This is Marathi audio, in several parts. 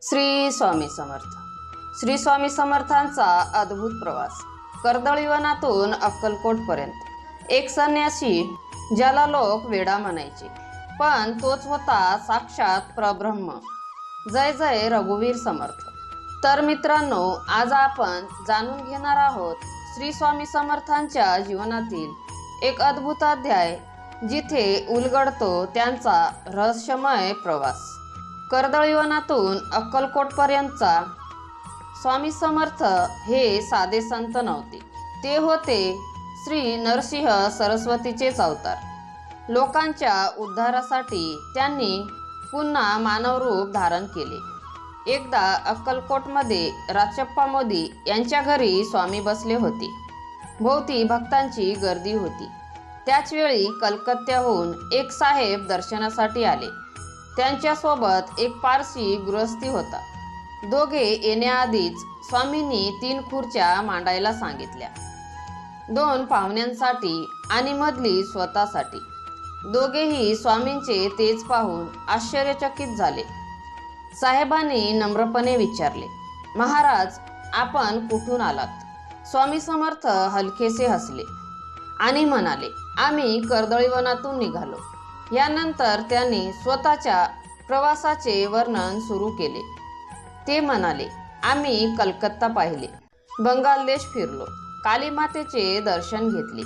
श्री स्वामी समर्थ. श्री स्वामी समर्थांचा अद्भुत प्रवास. कर्दळीवनातून अक्कलकोटपर्यंत. एक संन्यासी ज्याला लोक वेडा म्हणायचे, पण तोच होता साक्षात परब्रह्म. जय जय रघुवीर समर्थ. तर मित्रांनो, आज आपण जाणून घेणार आहोत श्री स्वामी समर्थांच्या जीवनातील एक अद्भुत अध्याय, जिथे उलगडतो त्यांचा रहस्यमय प्रवास. कर्दळीवनातून अक्कलकोटपर्यंतचा स्वामी समर्थ हे साधे संत नव्हते. ते होते श्री नरसिंह सरस्वतीचेच अवतार. लोकांच्या उद्धारासाठी त्यांनी पुन्हा मानव रूप धारण केले. एकदा अक्कलकोटमध्ये राचप्पा मोदी यांच्या घरी स्वामी बसले होते. भोवती भक्तांची गर्दी होती. त्याचवेळी कलकत्त्याहून एक साहेब दर्शनासाठी आले. त्यांच्यासोबत एक पारसी गृहस्थी होता. दोघे येण्याआधीच स्वामींनी 3 खुर्च्या मांडायला सांगितल्या, 2 पाहुण्यांसाठी आणि मधली स्वतःसाठी. दोघेही स्वामींचे तेज पाहून आश्चर्यचकित झाले. साहेबांनी नम्रपणे विचारले, महाराज, आपण कुठून आलात? स्वामी समर्थ हलकेसे हसले आणि म्हणाले, आम्ही कर्दळीवनातून निघालो. यानंतर त्यांनी स्वतःच्या प्रवासाचे वर्णन सुरू केले. ते म्हणाले, आम्ही कलकत्ता पाहिले, बंगाल देश फिरलो, कालीमातेचे दर्शन घेतले,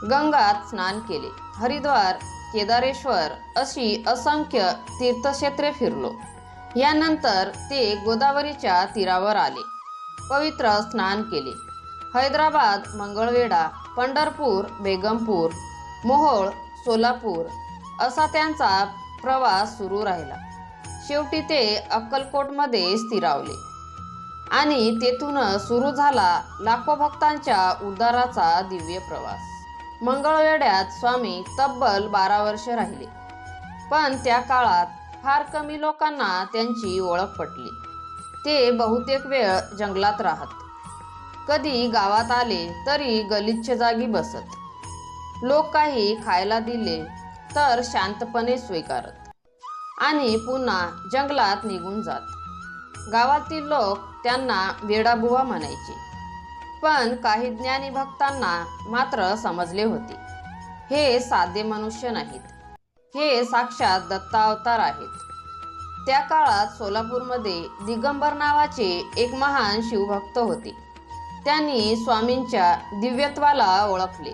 गंगात स्नान केले, हरिद्वार, केदारेश्वर अशी असंख्य तीर्थक्षेत्रे फिरलो. यानंतर ते गोदावरीच्या तीरावर आले, पवित्र स्नान केले. हैदराबाद, मंगळवेढा, पंढरपूर, बेगमपूर, मोहोळ, सोलापूर असा त्यांचा प्रवास सुरू राहिला. शेवटी ते अक्कलकोटमध्ये स्थिरावले आणि तेथून सुरू झाला लाखो भक्तांच्या उद्धाराचा दिव्य प्रवास. मंगळवेढ्यात स्वामी तब्बल 12 वर्षे राहिले, पण त्या काळात फार कमी लोकांना त्यांची ओळख पटली. ते बहुतेक वेळ जंगलात राहत. कधी गावात आले तरी गलिच्छ जागी बसत. लोक काही खायला दिले तर शांतपणे स्वीकारत आणि पुन्हा जंगलात निघून जात. गावातील लोक त्यांना वेडाबुवा म्हणायचे, पण काही ज्ञानी भक्तांना मात्र समजले होते, हे साधे मनुष्य नाहीत, हे साक्षात दत्तावतार आहेत. त्या काळात सोलापूरमध्ये दिगंबर नावाचे एक महान शिवभक्त होते. त्यांनी स्वामींच्या दिव्यत्वाला ओळखले.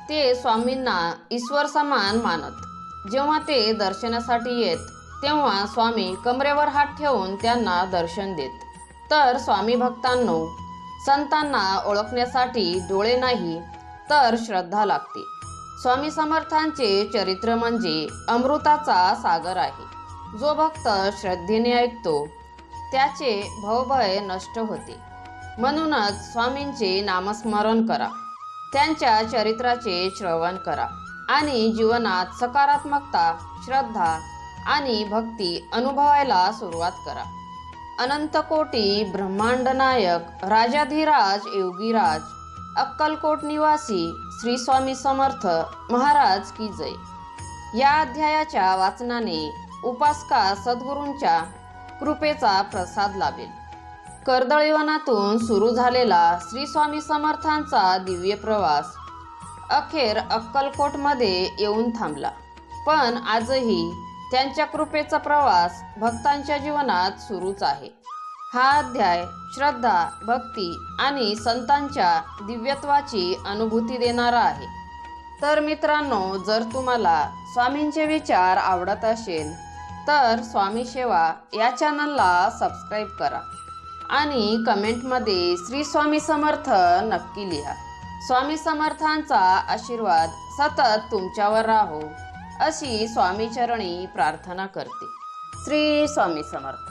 ते स्वामींना ईश्वर समान मानत. जेव्हा ते दर्शनासाठी येत, तेव्हा स्वामी कमरेवर हात ठेवून त्यांना दर्शन देत. तर स्वामी भक्तांनो, संतांना ओळखण्यासाठी डोळे नाही तर श्रद्धा लागते. स्वामी समर्थांचे चरित्र म्हणजे अमृताचा सागर आहे. जो भक्त श्रद्धेने ऐकतो त्याचे भवभय नष्ट होते. म्हणूनच स्वामींचे नामस्मरण करा, त्यांच्या चरित्राचे श्रवण करा आणि जीवनात सकारात्मकता, श्रद्धा आणि भक्ती अनुभवायला सुरुवात करा. अनंत कोटी ब्रह्मांड नायक राजाधिराज योगीराज अक्कलकोट निवासी श्री स्वामी समर्थ महाराज की जय. या अध्यायाच्या वाचनाने उपासका सद्गुरूंच्या कृपेचा प्रसाद लाभेल. कर्दळीवनातून सुरू झालेला श्री स्वामी समर्थांचा दिव्य प्रवास अखेर अक्कलकोटमध्ये येऊन थांबला. पण आजही त्यांच्या कृपेचा प्रवास भक्तांच्या जीवनात सुरूच आहे. हा अध्याय श्रद्धा, भक्ती आणि संतांच्या दिव्यत्वाची अनुभूती देणारा आहे. तर मित्रांनो, जर तुम्हाला स्वामींचे विचार आवडत असेल तर स्वामी सेवा या चॅनलला सबस्क्राईब करा आणि कमेंटमध्ये श्री स्वामी समर्थ नक्की लिहा. स्वामी समर्थांचा आशीर्वाद सतत तुमच्यावर राहो अशी स्वामीचरणी प्रार्थना करते. श्री स्वामी समर्थ.